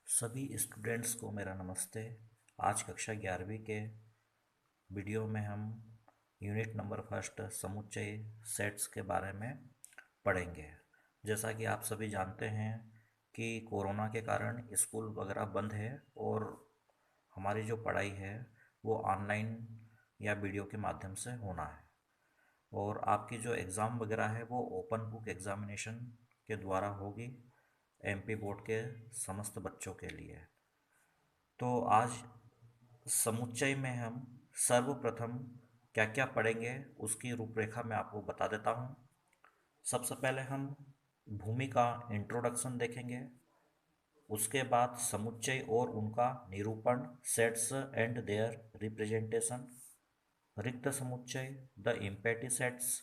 सभी स्टूडेंट्स को मेरा नमस्ते। आज कक्षा 11वीं के वीडियो में हम यूनिट नंबर फर्स्ट समुच्चय सेट्स के बारे में पढ़ेंगे। जैसा कि आप सभी जानते हैं कि कोरोना के कारण स्कूल वगैरह बंद है और हमारी जो पढ़ाई है वो ऑनलाइन या वीडियो के माध्यम से होना है। और आपकी जो एग्ज़ाम वगैरह है वो ओपन बुक एग्ज़ामिनेशन के द्वारा होगी एमपी बोर्ड के समस्त बच्चों के लिए। तो आज समुच्चय में हम सर्वप्रथम क्या क्या पढ़ेंगे उसकी रूपरेखा मैं आपको बता देता हूँ। सबसे पहले हम भूमि का इंट्रोडक्शन देखेंगे। उसके बाद समुच्चय और उनका निरूपण, सेट्स एंड देयर रिप्रेजेंटेशन, रिक्त समुच्चय, द इम्पेटी सेट्स,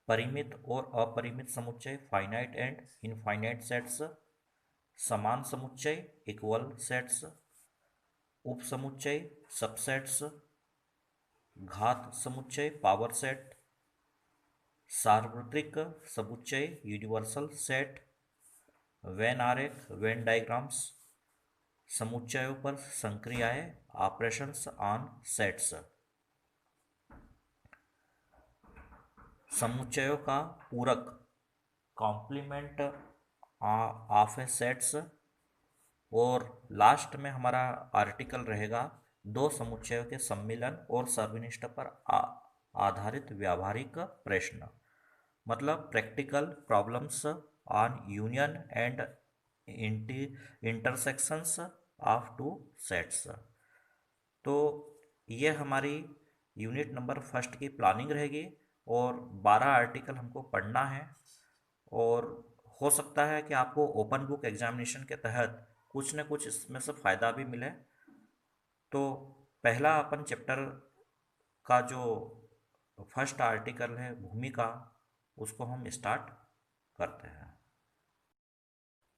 परिमित और अपरिमित समुच्चय, फाइनाइट एंड इनफाइनाइट सेट्स, समान समुच्चय, इक्वल सेट्स, उपसमुच्चय, सबसेट्स, घात समुच्चय, पावर सेट, सार्वत्रिक समुच्चय, यूनिवर्सल सेट, वेन आरेख, वेन डायग्राम्स, समुच्चयों पर संक्रियाएं, ऑपरेशंस ऑन सेट्स, समुच्चयों का पूरक, कॉम्प्लीमेंट ऑफ ए सेट्स, और लास्ट में हमारा आर्टिकल रहेगा दो समुच्चयों के सम्मिलन और सर्वनिष्ठ पर आधारित व्यावहारिक प्रश्न, मतलब practical problems on union and intersections of two sets. तो ये हमारी यूनिट नंबर फर्स्ट की प्लानिंग रहेगी और 12 आर्टिकल हमको पढ़ना है। और हो सकता है कि आपको ओपन बुक एग्जामिनेशन के तहत कुछ न कुछ इसमें से फ़ायदा भी मिले। तो पहला अपन चैप्टर का जो फर्स्ट आर्टिकल है भूमि का, उसको हम स्टार्ट करते हैं।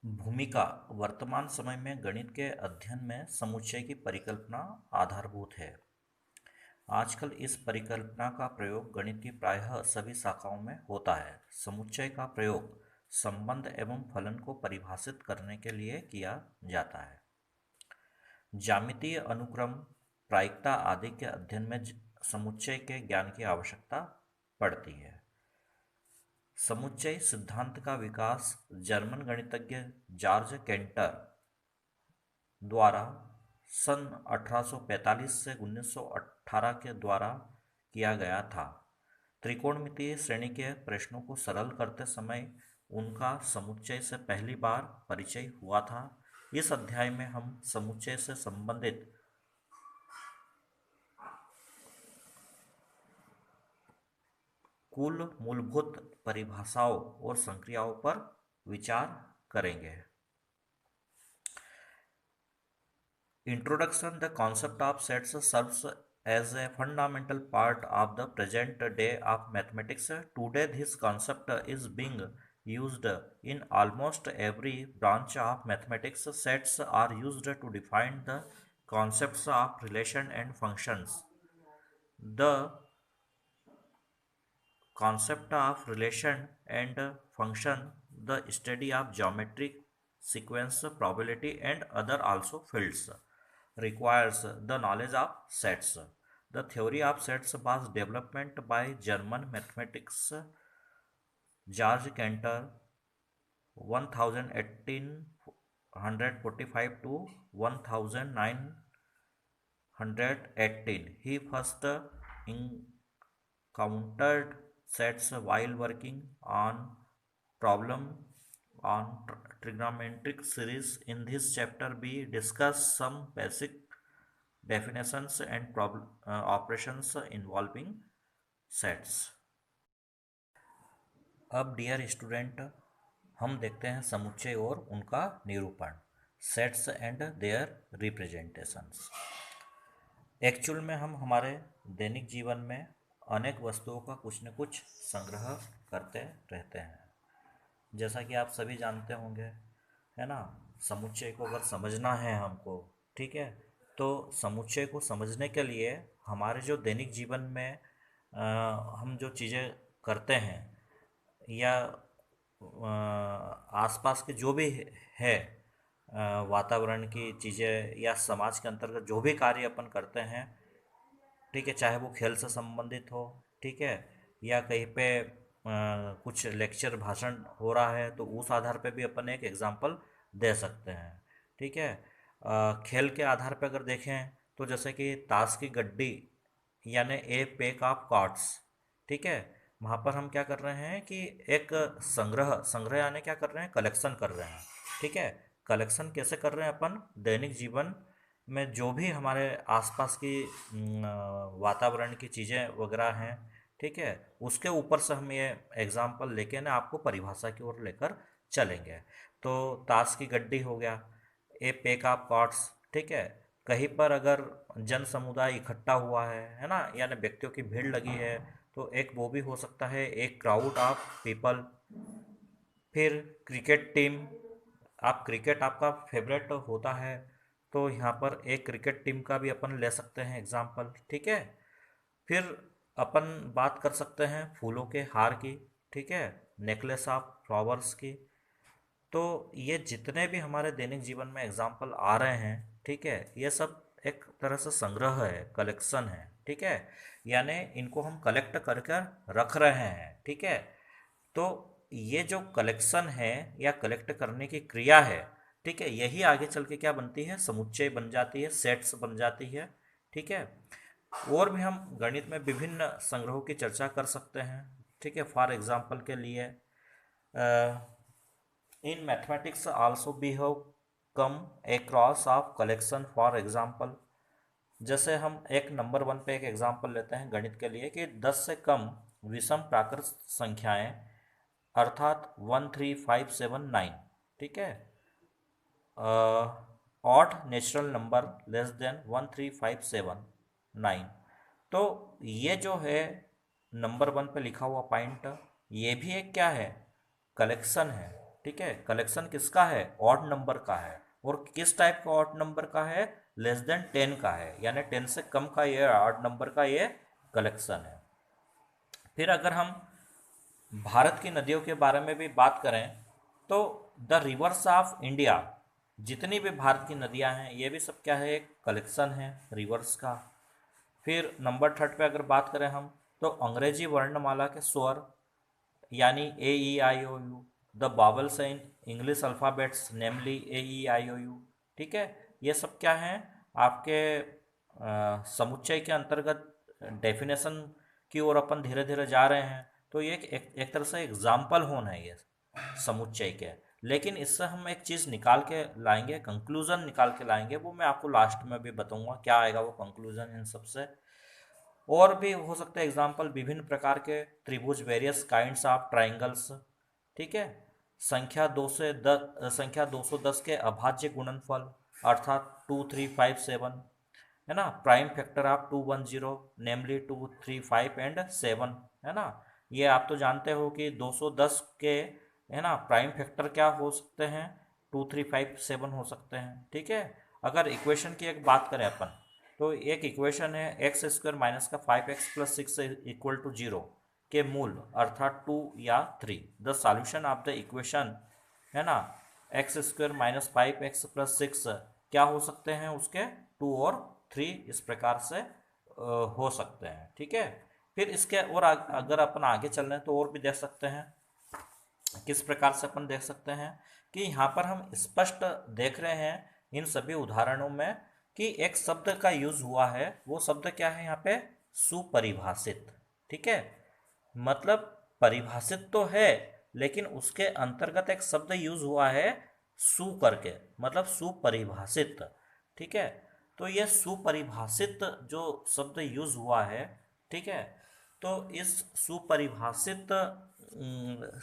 भूमिका वर्तमान समय में गणित के अध्ययन में समुच्चय की परिकल्पना आधारभूत है। आजकल इस परिकल्पना का प्रयोग गणित की प्रायः सभी शाखाओं में होता है। समुच्चय का प्रयोग संबंध एवं फलन को परिभाषित करने के लिए किया जाता है। ज्यामितीय अनुक्रम, प्रायिकता आदि के अध्ययन में समुच्चय के ज्ञान की आवश्यकता पड़ती है। समुच्चय सिद्धांत का विकास जर्मन गणितज्ञ जॉर्ज केंटर द्वारा सन 1845 से 1918 के द्वारा किया गया था। त्रिकोणमितीय श्रेणी के प्रश्नों को सरल करते समय उनका समुच्चय से पहली बार परिचय हुआ था। इस अध्याय में हम समुच्चय से संबंधित कुल मूलभूत परिभाषाओं और संक्रियाओं पर विचार करेंगे। Introduction: The concept of sets serves as a fundamental part of the present day of mathematics. Today, this concept is being used in almost every branch of mathematics. Sets are used to define the concepts of relation and functions. The concept of relation and function, the study of geometric sequence, probability, and other also fields, requires the knowledge of sets. The theory of sets was developed by German mathematics George Cantor 1845 to 1918. He first encountered sets while working on problem on trigonometric series. In this chapter we discuss some basic definitions and operations involving sets. अब dear student, हम देखते हैं समुच्चय और उनका निरूपण, sets and their representations. Actual में हम हमारे दैनिक जीवन में अनेक वस्तुओं का कुछ न कुछ संग्रह करते रहते हैं। जैसा कि आप सभी जानते होंगे, है ना, समुच्चय को अगर समझना है हमको, ठीक है, तो समुच्चय को समझने के लिए हमारे जो दैनिक जीवन में हम जो चीज़ें करते हैं या आसपास के जो भी है वातावरण की चीज़ें या समाज के अंतर्गत जो भी कार्य अपन करते हैं, ठीक है, चाहे वो खेल से संबंधित हो, ठीक है, या कहीं पे कुछ लेक्चर भाषण हो रहा है तो उस आधार पे भी अपन एक एग्जाम्पल दे सकते हैं, ठीक है। खेल के आधार पे अगर देखें तो जैसे कि ताश की गड्डी यानी ए पैक ऑफ कार्ड्स, ठीक है, वहाँ पर हम क्या कर रहे हैं कि एक संग्रह संग्रह यानी क्या कर रहे हैं, कलेक्शन कर रहे हैं, ठीक है। कलेक्शन कैसे कर रहे हैं अपन, दैनिक जीवन में जो भी हमारे आसपास की वातावरण की चीज़ें वगैरह हैं, ठीक है, उसके ऊपर से हम ये एग्जाम्पल लेके ना आपको परिभाषा की ओर लेकर चलेंगे। तो ताश की गड्डी हो गया, ए पैक ऑफ कार्ड्स, ठीक है। कहीं पर अगर जन समुदाय इकट्ठा हुआ है ना, यानी व्यक्तियों की भीड़ लगी है, तो एक वो भी हो सकता है, एक क्राउड ऑफ पीपल। फिर क्रिकेट टीम, आप क्रिकेट आपका फेवरेट होता है तो यहाँ पर एक क्रिकेट टीम का भी अपन ले सकते हैं एग्जाम्पल, ठीक है। फिर अपन बात कर सकते हैं फूलों के हार की, ठीक है, नेकलेस ऑफ फ्लावर्स की। तो ये जितने भी हमारे दैनिक जीवन में एग्जाम्पल आ रहे हैं, ठीक है, ये सब एक तरह से संग्रह है, कलेक्शन है, ठीक है, यानी इनको हम कलेक्ट करके रख रहे हैं, ठीक है। तो ये जो कलेक्शन है या कलेक्ट करने की क्रिया है, ठीक है, यही आगे चल के क्या बनती है, समुच्चय बन जाती है, सेट्स बन जाती है, ठीक है। और भी हम गणित में विभिन्न संग्रहों की चर्चा कर सकते हैं, ठीक है। फॉर एग्जाम्पल के लिए in mathematics also we have come across of collection. For example, जैसे हम एक नंबर वन पे एक एग्जाम्पल लेते हैं गणित के लिए कि 10 से कम विषम प्राकृत संख्याएं, अर्थात 13579, ठीक है, odd natural number less than 13579। तो ये जो है नंबर वन पे लिखा हुआ पॉइंट, ये भी एक क्या है, कलेक्शन है, ठीक है। कलेक्शन किसका है, ऑड नंबर का है। और किस टाइप का ऑड नंबर का है, लेस देन 10 का है, यानी 10 से कम का ये ऑड नंबर का ये कलेक्शन है। फिर अगर हम भारत की नदियों के बारे में भी बात करें तो द रिवर्स ऑफ इंडिया, जितनी भी भारत की नदियां हैं ये भी सब क्या है, एक कलेक्शन है रिवर्स का। फिर नंबर थर्ड पे अगर बात करें हम, तो अंग्रेजी वर्णमाला के स्वर यानी A E I O U, the vowels in English alphabets namely A E I O U, ठीक है, ये सब क्या हैं आपके समुच्चय के अंतर्गत डेफिनेशन की ओर अपन धीरे धीरे जा रहे हैं। तो ये एक तरह से एग्जाम्पल होना है ये समुच्चय के। लेकिन इससे हम एक चीज़ निकाल के लाएंगे, कंक्लूजन निकाल के लाएंगे, वो मैं आपको लास्ट में भी बताऊंगा क्या आएगा वो कंक्लूजन इन सबसे। और भी हो सकते हैं एग्जाम्पल, विभिन्न प्रकार के त्रिभुज, वेरियस काइंड्स ऑफ ट्राइंगल्स, ठीक है, संख्या 210 के अभाज्य गुणनफल, अर्थात 2357, है ना, prime factor of 210 namely 235 and 7, है ना। ये आप तो जानते हो कि 210 के, है ना, प्राइम फैक्टर क्या हो सकते हैं, 2357 हो सकते हैं, ठीक है। अगर इक्वेशन की एक बात करें अपन, तो एक इक्वेशन है एक्स स्क्वायर माइनस का 5x प्लस 6 इक्वल टू 0 के मूल, अर्थात 2 या 3, the solution of the equation, है ना, x square minus 5x plus 6 क्या हो सकते हैं उसके, 2 और 3, इस प्रकार से हो सकते हैं, ठीक है। फिर इसके और अगर अपन आगे चल रहे हैं तो और भी देख सकते हैं, किस प्रकार से अपन देख सकते हैं कि यहाँ पर हम स्पष्ट देख रहे हैं इन सभी उदाहरणों में कि एक शब्द का यूज हुआ है, वो शब्द क्या है यहाँ पे, सुपरिभाषित, ठीक है। मतलब परिभाषित तो है लेकिन उसके अंतर्गत एक शब्द यूज हुआ है सु करके, मतलब सुपरिभाषित, ठीक है। तो ये सुपरिभाषित जो शब्द यूज हुआ है, ठीक है, तो इस सुपरिभाषित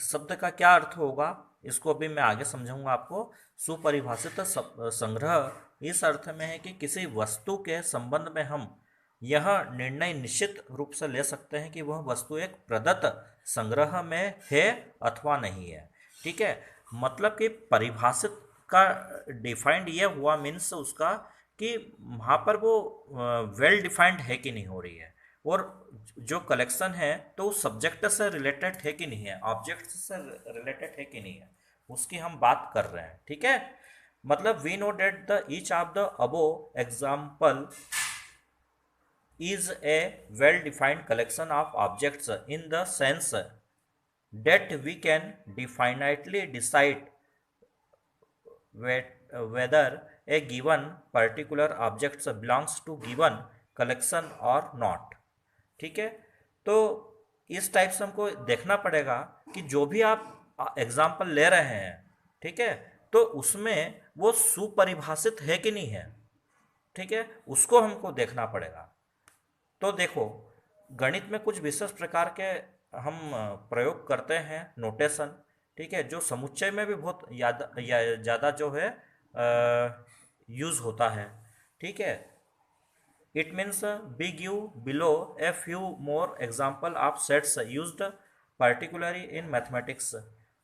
शब्द का क्या अर्थ होगा, इसको अभी मैं आगे समझाऊंगा आपको। सुपरिभाषित संग्रह इस अर्थ में है कि किसी वस्तु के संबंध में हम यह निर्णय निश्चित रूप से ले सकते हैं कि वह वस्तु एक प्रदत्त संग्रह में है अथवा नहीं है, ठीक है। मतलब कि परिभाषित का डिफाइंड यह हुआ मीन्स उसका कि वहाँ पर वो वेल डिफाइंड है कि नहीं हो रही है, और जो कलेक्शन है तो उस सब्जेक्ट से रिलेटेड है कि नहीं है, ऑब्जेक्ट से रिलेटेड है कि नहीं है, उसकी हम बात कर रहे हैं, ठीक है। मतलब we know that the each of the above example is a well defined collection of objects in the sense that we can definitely decide whether a given particular object belongs to given collection or not। ठीक है, तो इस type से हमको देखना पड़ेगा कि जो भी आप एग्जाम्पल ले रहे हैं, ठीक है, तो उसमें वो सुपरिभाषित है कि नहीं है, ठीक है, उसको हमको देखना पड़ेगा। तो देखो, गणित में कुछ विशेष प्रकार के हम प्रयोग करते हैं नोटेशन, ठीक है, जो समुच्चय में भी बहुत ज़्यादा जो है यूज़ होता है, ठीक है। It means be give below a few more example of sets used particularly in mathematics.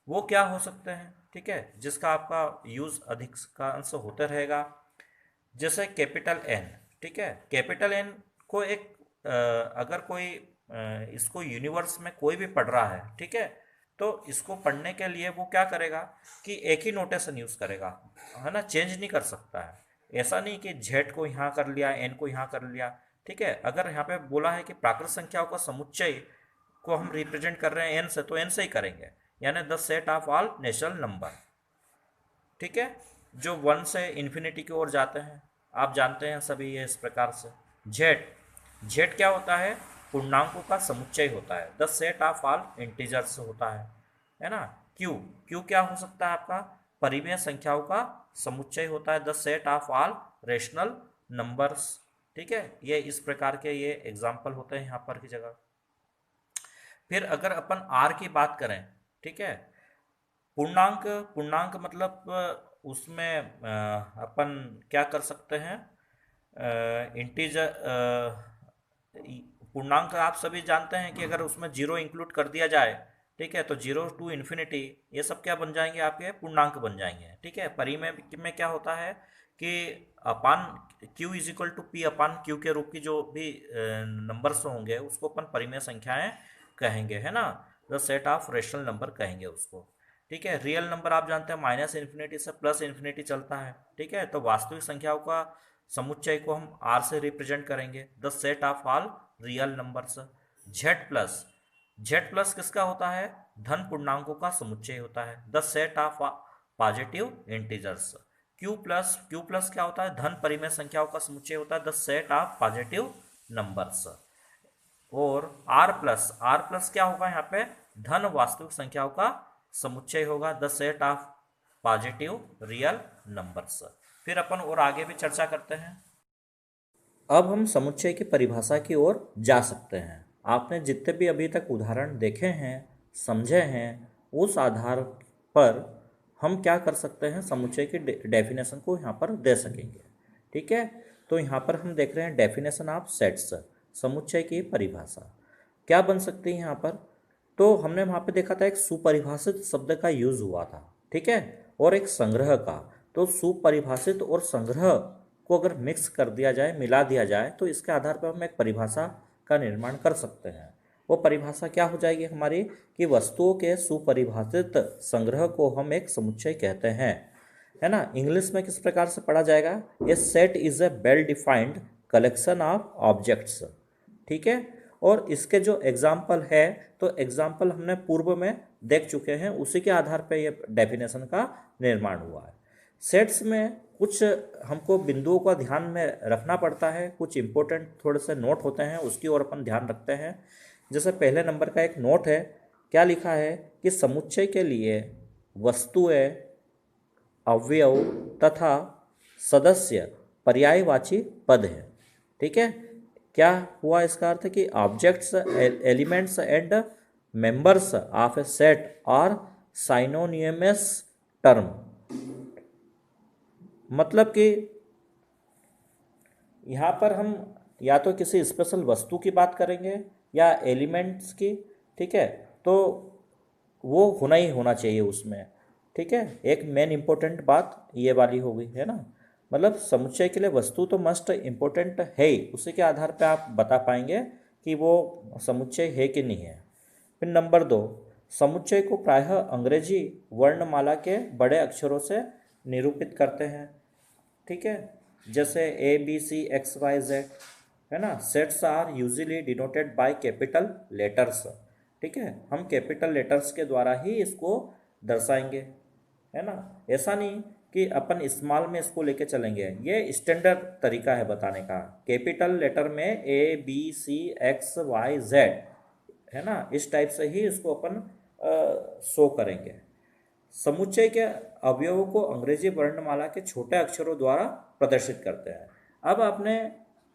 वो क्या हो सकते हैं, ठीक है, जिसका आपका यूज़ अधिकांश होते रहेगा। जैसे कैपिटल एन, ठीक है, कैपिटल एन को एक अगर कोई इसको यूनिवर्स में कोई भी पढ़ रहा है, ठीक है, तो इसको पढ़ने के लिए वो क्या करेगा कि एक ही नोटेशन यूज़ करेगा, है ना, चेंज नहीं कर सकता है। ऐसा नहीं कि जेड को यहाँ कर लिया, एन को यहाँ कर लिया, ठीक है। अगर यहाँ पे बोला है कि प्राकृत संख्याओं का समुच्चय को हम रिप्रेजेंट कर रहे हैं एन से, तो एन से ही करेंगे, यानी the set of all natural number, ठीक है, जो वन से इन्फिनिटी की ओर जाते हैं। आप जानते हैं सभी ये इस प्रकार से। जेड, जेड क्या होता है, पूर्णांकों का समुच्चय होता है, the set of all integers होता है ना। क्यू, क्यू क्या हो सकता है आपका, परिमेय संख्याओं का समुच्चय होता है, the set of all rational numbers, ठीक है। ये इस प्रकार के ये एग्जाम्पल होते हैं यहाँ पर की जगह। फिर अगर अपन आर की बात करें, ठीक है, पूर्णांक, पूर्णांक मतलब उसमें अपन क्या कर सकते हैं, इंटीजर, पूर्णांक आप सभी जानते हैं कि अगर उसमें जीरो इंक्लूड कर दिया जाए, ठीक है, तो जीरो टू इन्फिनिटी ये सब क्या बन जाएंगे, आपके पूर्णांक बन जाएंगे, ठीक है। परिमेय में क्या होता है कि upon q is equal to P upon Q के रूप की जो भी नंबर्स होंगे उसको अपन परिमेय संख्याएं कहेंगे, है ना, the set of rational number कहेंगे उसको, ठीक है। रियल नंबर आप जानते हैं माइनस इन्फिनिटी से प्लस इन्फिनिटी चलता है, ठीक है, तो वास्तविक संख्याओं का समुच्चय को हम आर से रिप्रेजेंट करेंगे, the set of all real numbers. Z plus, Z plus किसका होता है, धन पूर्णांकों का समुच्चय होता है, the set of positive integers. Q plus, Q plus क्या होता है, धन परिमेय संख्याओं का समुच्चय होता है, the set of positive numbers. और आर प्लस, आर प्लस क्या होगा यहाँ पे, धन वास्तविक संख्याओं का समुच्चय होगा, the set of positive real numbers. फिर अपन और आगे भी चर्चा करते हैं। अब हम समुच्चय की परिभाषा की ओर जा सकते हैं। आपने जितने भी अभी तक उदाहरण देखे हैं, समझे हैं, उस आधार पर हम क्या कर सकते हैं, समुच्चय की डेफिनेशन को यहाँ पर दे सकेंगे, ठीक है। तो यहाँ पर हम देख रहे हैं डेफिनेशन ऑफ सेट्स, समुच्चय की परिभाषा क्या बन सकती है यहाँ पर। तो हमने वहाँ पे देखा था एक सुपरिभाषित शब्द का यूज़ हुआ था, ठीक है, और एक संग्रह का। तो सुपरिभाषित और संग्रह को अगर मिक्स कर दिया जाए, मिला दिया जाए, तो इसके आधार पर हम एक परिभाषा का निर्माण कर सकते हैं। वो परिभाषा क्या हो जाएगी हमारी, कि वस्तुओं के सुपरिभाषित संग्रह को हम एक समुच्चय कहते हैं, है ना। इंग्लिश में किस प्रकार से पढ़ा जाएगा, a set is a well defined collection of objects, ठीक है। और इसके जो एग्जाम्पल है, तो एग्जाम्पल हमने पूर्व में देख चुके हैं, उसी के आधार पर यह डेफिनेशन का निर्माण हुआ है। सेट्स में कुछ हमको बिंदुओं का ध्यान में रखना पड़ता है, कुछ इंपॉर्टेंट थोड़े से नोट होते हैं, उसकी ओर अपन ध्यान रखते हैं। जैसे पहले नंबर का एक नोट है, क्या लिखा है कि समुच्चय के लिए वस्तुएं, अवयव तथा सदस्य पर्यायवाची पद है, ठीक है। क्या हुआ इसका अर्थ कि objects, elements and members of a set are synonymous term. मतलब कि यहाँ पर हम या तो किसी स्पेशल वस्तु की बात करेंगे या एलिमेंट्स की, ठीक है, तो वो होना ही होना चाहिए उसमें, ठीक है। एक मेन इंपॉर्टेंट बात ये वाली हो गई, है ना। मतलब समुच्चय के लिए वस्तु तो मस्ट इम्पोर्टेंट है ही, उसी के आधार पे आप बता पाएंगे कि वो समुच्चय है कि नहीं है। फिर नंबर 2, समुच्चय को प्रायः अंग्रेजी वर्णमाला के बड़े अक्षरों से निरूपित करते हैं, ठीक है। जैसे A B C x Y Z, है ना। Sets are usually denoted by capital letters, ठीक है। हम कैपिटल लेटर्स के द्वारा ही इसको दर्शाएंगे, है ना। ऐसा नहीं कि अपन स्मॉल में इसको लेके चलेंगे, ये स्टैंडर्ड तरीका है बताने का। कैपिटल लेटर में A B C x Y Z, है ना, इस टाइप से ही इसको अपन शो करेंगे। समुच्चय के अवयवों को अंग्रेजी वर्णमाला के छोटे अक्षरों द्वारा प्रदर्शित करते हैं। अब आपने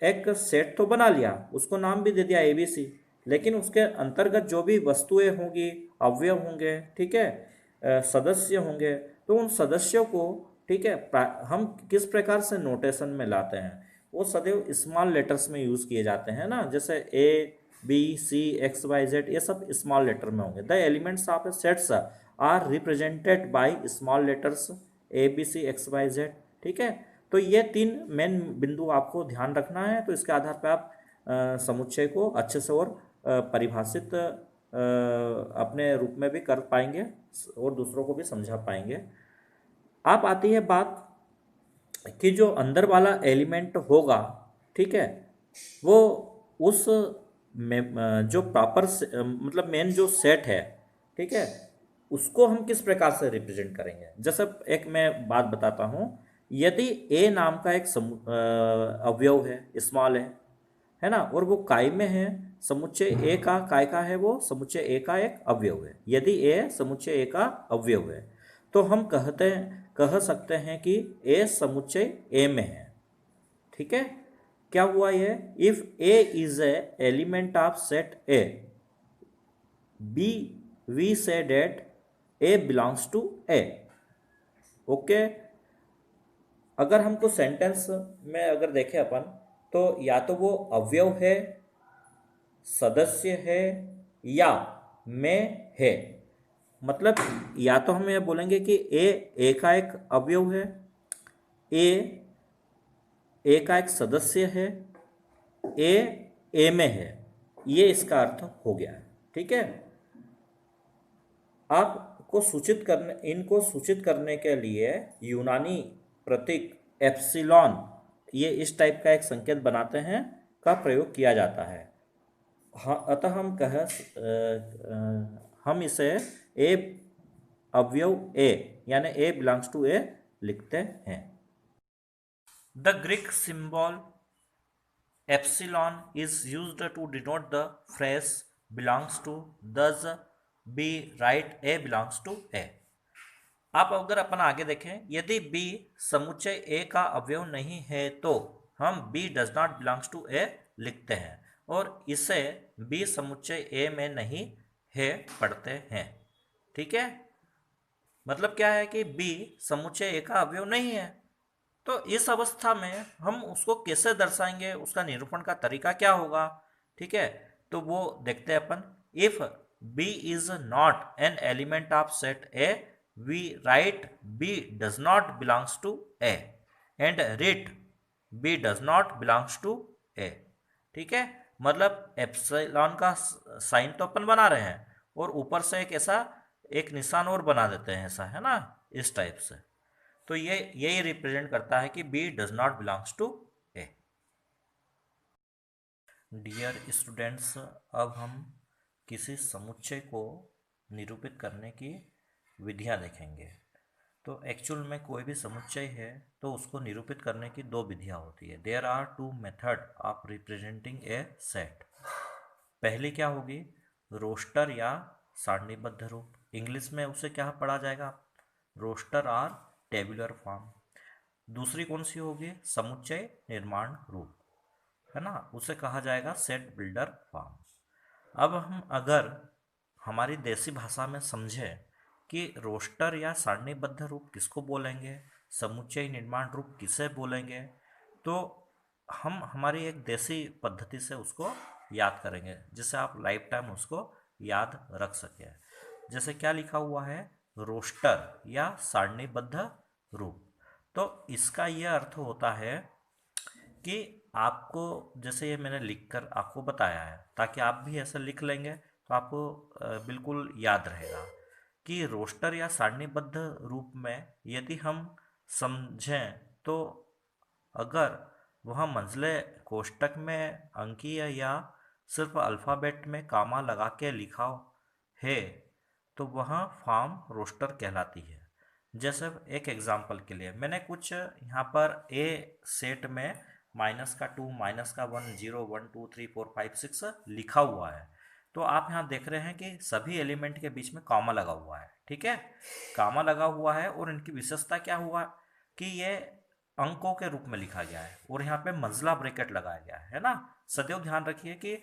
एक सेट तो बना लिया, उसको नाम भी दे दिया एबीसी, लेकिन उसके अंतर्गत जो भी वस्तुएं होंगी, अवयव होंगे, ठीक है, सदस्य होंगे, तो उन सदस्यों को, ठीक है, हम किस प्रकार से नोटेशन में लाते हैं, वो सदैव स्मॉल लेटर्स में यूज़ किए जाते हैं ना। जैसे A B C x Y z, ये सब स्मॉल लेटर में होंगे। The elements of a sets are represented by small letters a B C x Y z, ठीक है। तो ये तीन मेन बिंदु आपको ध्यान रखना है। तो इसके आधार पर आप समुच्चय को अच्छे से और परिभाषित अपने रूप में भी कर पाएंगे और दूसरों को भी समझा पाएंगे। आप आती है बात कि जो अंदर वाला एलिमेंट होगा, ठीक है, वो उस जो प्रॉपर मतलब मेन जो सेट है, ठीक है, उसको हम किस प्रकार से रिप्रेजेंट करेंगे। जैसे एक मैं बात बताता हूँ, यदि ए नाम का एक अवयव है, स्मॉल है ना, और वो काय में है, समुच्चय ए का काय का है, वो समुच्चय ए का एक अवयव है। यदि ए समुच्चय ए का अवयव है तो हम कह सकते हैं कि ए समुच्चय ए में है, ठीक है। क्या हुआ ये, if a is a element of set A, B we say that a belongs to A, okay. अगर हमको सेंटेंस में अगर देखें अपन, तो या तो वो अवयव है, सदस्य है, या में है। मतलब या तो हम ये बोलेंगे कि ए का एक अवयव है, ए का एक सदस्य है, ए में है, ये इसका अर्थ हो गया, ठीक है। आपको इनको सूचित करने के लिए यूनानी प्रतीक एप्सिलॉन, ये इस टाइप का एक संकेत बनाते हैं, का प्रयोग किया जाता है। हाँ, अतः हम इसे ए अवयव ए, यानी ए बिलोंग्स टू ए लिखते हैं। The Greek symbol epsilon is used to denote the phrase belongs to, thus we write a belongs to A. आप अगर अपन आगे देखें, यदि बी समुच्चय ए का अवयव नहीं है तो हम b does not belongs to A लिखते हैं, और इसे बी समुच्चय ए में नहीं है पढ़ते हैं, ठीक है। मतलब क्या है कि बी समुच्चय ए का अवयव नहीं है, तो इस अवस्था में हम उसको कैसे दर्शाएंगे, उसका निरूपण का तरीका क्या होगा, ठीक है। तो वो देखते हैं अपन। If b is not an element of set A, we write b does not belongs to A and write b does not belongs to A, ठीक है। मतलब एप्सिलॉन का साइन तो अपन बना रहे हैं, और ऊपर से एक ऐसा एक निशान और बना देते हैं, ऐसा, है ना, इस टाइप से। तो ये यही रिप्रेजेंट करता है कि B does not belongs to A. Dear students, अब हम किसी समुच्चय को निरूपित करने की विधियां देखेंगे। तो एक्चुअल में कोई भी समुच्चय है तो उसको निरूपित करने की दो विधियां होती है। There are two method of representing a set. पहली क्या होगी, रोस्टर या सारणीबद्ध रूप। इंग्लिश में उसे क्या पढ़ा जाएगा, रोस्टर और टेबुलर फॉर्म। दूसरी कौन सी होगी, समुच्चय निर्माण रूप, है ना, उसे कहा जाएगा सेट बिल्डर फॉर्म। अब हम अगर हमारी देसी भाषा में समझें कि रोस्टर या सारणीबद्ध रूप किसको बोलेंगे, समुच्चय निर्माण रूप किसे बोलेंगे, तो हम हमारी एक देसी पद्धति से उसको याद करेंगे, जिससे आप लाइफ टाइम उसको याद रख सकें। जैसे क्या लिखा हुआ है, रोस्टर या सारणीबद्ध रूप। तो इसका यह अर्थ होता है कि आपको, जैसे ये मैंने लिखकर आपको बताया है, ताकि आप भी ऐसा लिख लेंगे तो आपको बिल्कुल याद रहेगा कि रोस्टर या सारणीबद्ध रूप में यदि हम समझें तो अगर वह मंझले कोष्ठक में अंकीय या सिर्फ अल्फ़ाबेट में कामा लगा के लिखा है तो वह फॉर्म रोस्टर कहलाती है। जैसे एक एग्जांपल के लिए मैंने कुछ यहाँ पर ए सेट में -2 -1 0 1 2 3 4 5 6 लिखा हुआ है। तो आप यहाँ देख रहे हैं कि सभी एलिमेंट के बीच में कॉमा लगा हुआ है, ठीक है। कॉमा लगा हुआ है और इनकी विशेषता क्या हुआ कि ये अंकों के रूप में लिखा गया है और यहाँ पे मंझला ब्रैकेट लगाया गया है ना। सदैव ध्यान रखिए कि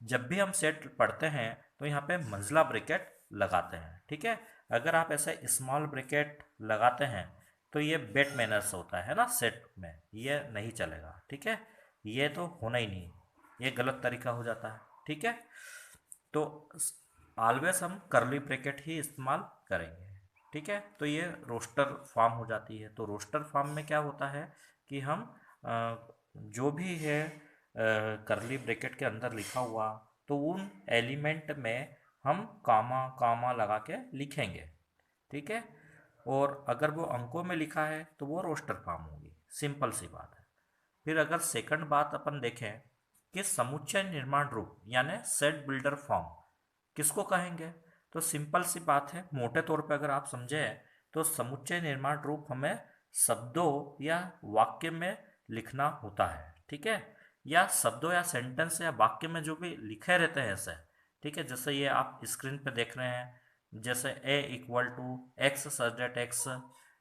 जब भी हम सेट पढ़ते हैं तो यहाँ पे मंझला ब्रैकेट लगाते हैं, ठीक है। अगर आप ऐसे स्मॉल ब्रैकेट लगाते हैं तो ये बेड मैनर्स होता है ना, सेट में ये नहीं चलेगा, ठीक है। ये तो होना ही नहीं, ये गलत तरीका हो जाता है, ठीक है। तो ऑलवेज हम करली ब्रैकेट ही इस्तेमाल करेंगे, ठीक है। तो ये रोस्टर फॉर्म हो जाती है। तो रोस्टर फॉर्म में क्या होता है कि हम जो भी है करली ब्रैकेट के अंदर लिखा हुआ तो उन एलिमेंट में हम कामा कामा लगा के लिखेंगे, ठीक है। और अगर वो अंकों में लिखा है तो वो रोस्टर फॉर्म होगी, सिंपल सी बात है। फिर अगर सेकंड बात अपन देखें कि समुच्चय निर्माण रूप यानी सेट बिल्डर फॉर्म किसको कहेंगे, तो सिंपल सी बात है, मोटे तौर पे अगर आप समझे तो समुच्चय निर्माण रूप हमें शब्दों या वाक्य में लिखना होता है, ठीक है। या शब्दों या सेंटेंस या वाक्य में जो भी लिखे रहते हैं ऐसे, ठीक है। जैसे ये आप स्क्रीन पे देख रहे हैं, जैसे A=x सच डेट x,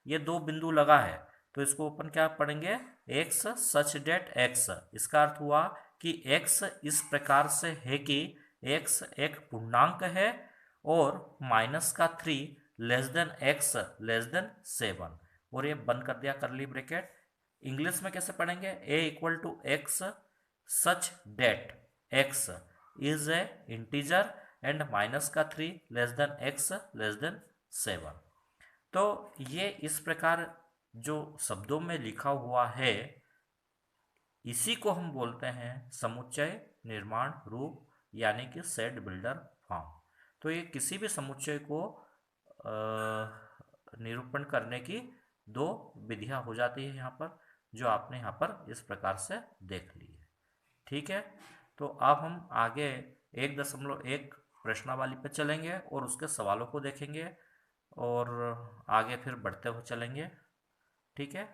ये दो बिंदु लगा है तो इसको अपन क्या पढ़ेंगे, x सच डेट x। इसका अर्थ हुआ कि x इस प्रकार से है कि x एक पूर्णांक है और -3 x <7। और ये बंद कर दिया करली ब्रैकेट। इंग्लिश में कैसे पढ़ेंगे, A=x such that x is a integer and -3 x <7। तो ये इस प्रकार जो शब्दों में लिखा हुआ है इसी को हम बोलते हैं समुच्चय निर्माण रूप यानी कि सेट बिल्डर फॉर्म। तो ये किसी भी समुच्चय को निरूपण करने की दो विधियां हो जाती है यहाँ पर, जो आपने यहाँ पर इस प्रकार से देख ली है, ठीक है। तो अब हम आगे 1.1 प्रश्नावली पे चलेंगे और उसके सवालों को देखेंगे और आगे फिर बढ़ते हुए चलेंगे, ठीक है।